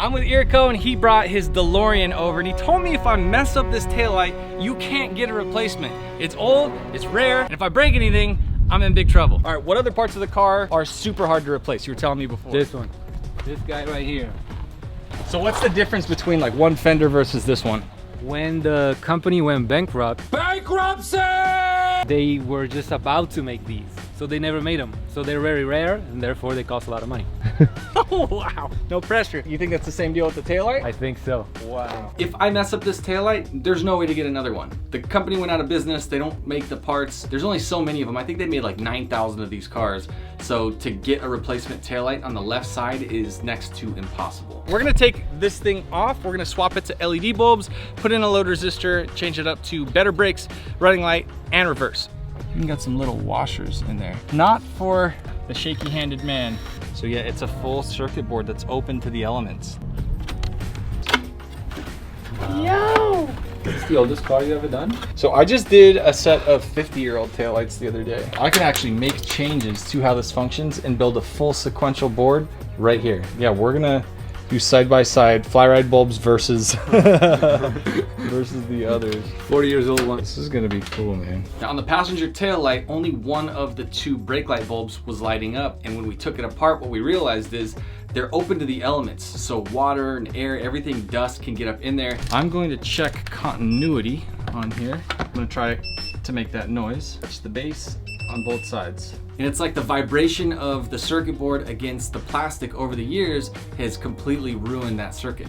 I'm with Irko and he brought his Delorean over and he told me if I mess up this taillight, you can't get a replacement. It's old, it's rare, and if I break anything, I'm in big trouble. All right, what other parts of the car are super hard to replace? You were telling me before. This one, this guy right here. So what's the difference between like one fender versus this one? When the company went bankrupt, Bankruptcy! they were just about to make these. So they never made them. So they're very rare and therefore they cost a lot of money. Oh, wow. No pressure. You think that's the same deal with the taillight? I think so. Wow. If I mess up this taillight, there's no way to get another one. The company went out of business. They don't make the parts. There's only so many of them. I think they made like 9,000 of these cars. So to get a replacement taillight on the left side is next to impossible. We're gonna take this thing off. We're gonna swap it to LED bulbs, put in a load resistor, change it up to better brakes, running light, and reverse. Even got some little washers in there. Not for the shaky-handed man. So yeah, it's a full circuit board that's open to the elements. Yo! Is this the oldest car you ever done? So I just did a set of 50-year-old taillights the other day. I can actually make changes to how this functions and build a full sequential board right here. Yeah, we're gonna do side-by-side FlyRyde bulbs versus versus the others. 40 years old one. This is gonna be cool, man. Now on the passenger tail light, only one of the two brake light bulbs was lighting up, and when we took it apart, what we realized is they're open to the elements. So water and air, everything, dust can get up in there. I'm going to check continuity on here. I'm gonna try to make that noise. Touch the base on both sides. And it's like the vibration of the circuit board against the plastic over the years has completely ruined that circuit.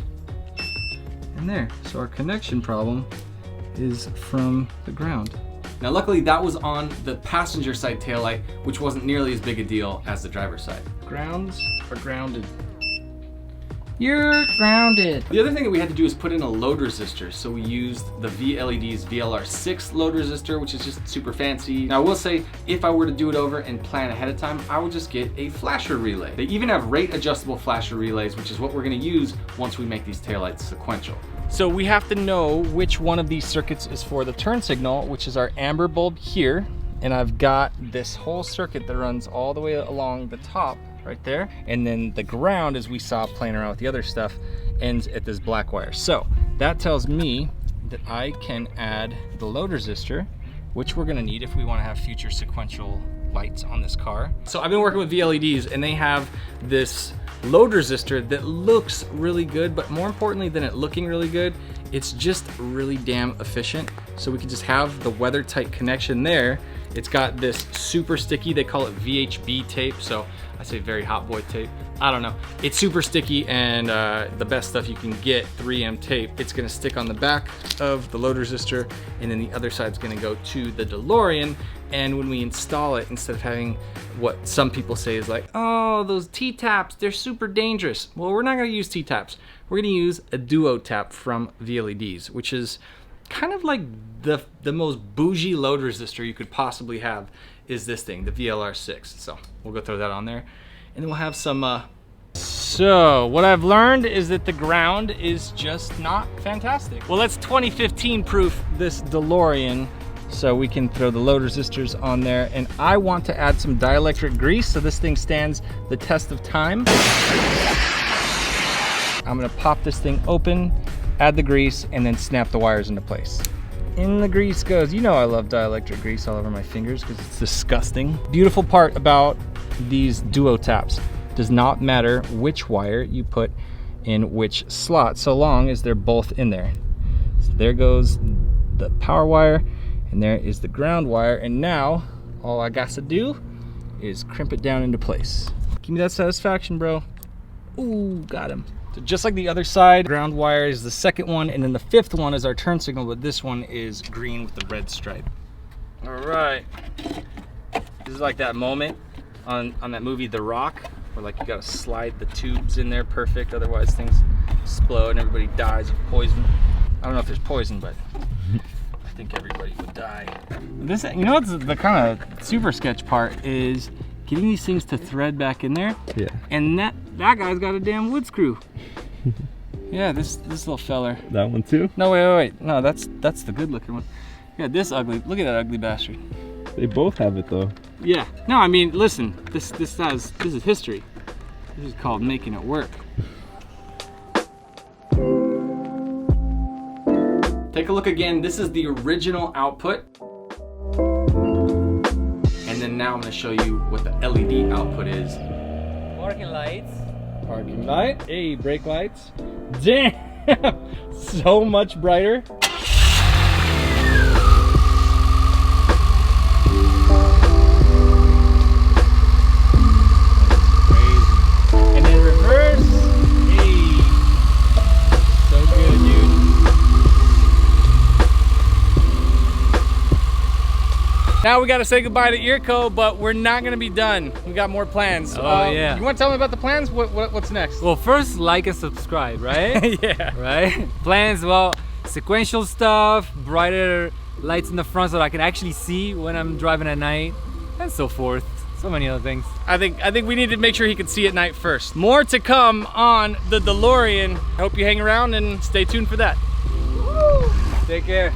And there, so our connection problem is from the ground. Now luckily that was on the passenger side taillight, which wasn't nearly as big a deal as the driver's side. Grounds are grounded. You're grounded. The other thing that we had to do is put in a load resistor. So we used the VLED's VLR6 load resistor, which is just super fancy. Now I will say, if I were to do it over and plan ahead of time, I would just get a flasher relay. They even have rate adjustable flasher relays, which is what we're gonna use once we make these taillights sequential. So we have to know which one of these circuits is for the turn signal, which is our amber bulb here. And I've got this whole circuit that runs all the way along the top right there. And then the ground, as we saw playing around with the other stuff, ends at this black wire. So that tells me that I can add the load resistor, which we're gonna need if we wanna have future sequential lights on this car. So I've been working with VLEDs and they have this load resistor that looks really good, but more importantly than it looking really good, it's just really damn efficient. So we can just have the weather tight connection there. It's got this super sticky, they call it VHB tape. So I say very hot boy tape. I don't know. It's super sticky and the best stuff you can get, 3M tape. It's gonna stick on the back of the load resistor and then the other side's gonna go to the Delorean. And when we install it, instead of having what some people say is like, oh, those T-taps, they're super dangerous. Well, we're not gonna use T-taps. We're gonna use a duo tap from VLEDs, which is kind of like the most bougie load resistor you could possibly have is this thing, the VLR6. So we'll go throw that on there. And then we'll have some, So what I've learned is that the ground is just not fantastic. Well, let's 2015 proof this Delorean so we can throw the load resistors on there. And I want to add some dielectric grease so this thing stands the test of time. I'm gonna pop this thing open, add the grease, and then snap the wires into place. In the grease goes. You know I love dielectric grease all over my fingers because it's disgusting. Beautiful part about these duo taps, does not matter which wire you put in which slot, so long as they're both in there. So there goes the power wire, and there is the ground wire, and now all I got to do is crimp it down into place. Give me that satisfaction, bro. Ooh, got him. So just like the other side, ground wire is the second one, and then the fifth one is our turn signal, but this one is green with the red stripe. All right. This is like that moment on that movie, The Rock, where like you gotta slide the tubes in there perfect, otherwise things explode and everybody dies of poison. I don't know if there's poison, but I think everybody would die. This, you know what's the kind of super sketch part is getting these things to thread back in there. Yeah. And that guy's got a damn wood screw. Yeah, this little feller. That one too? No, wait. No, that's the good looking one. Yeah, this ugly. Look at that ugly bastard. They both have it though. Yeah. No, I mean, listen. This is history. This is called making it work. Take a look again. This is the original output. And then now I'm gonna show you what the LED output is. Parking lights. Parking light. Hey, brake lights. Damn! So much brighter. And then reverse. Hey. So good, dude. Now we gotta say goodbye to Irko, but we're not gonna be done. We got more plans. Oh, yeah. You wanna tell me about the plans? What's next? Well, first, like and subscribe, right? Yeah. Right? Plans, well, sequential stuff, brighter lights in the front so that I can actually see when I'm driving at night, and so forth. So many other things. I think we need to make sure he can see at night first. More to come on the DeLorean. I hope you hang around and stay tuned for that. Take care.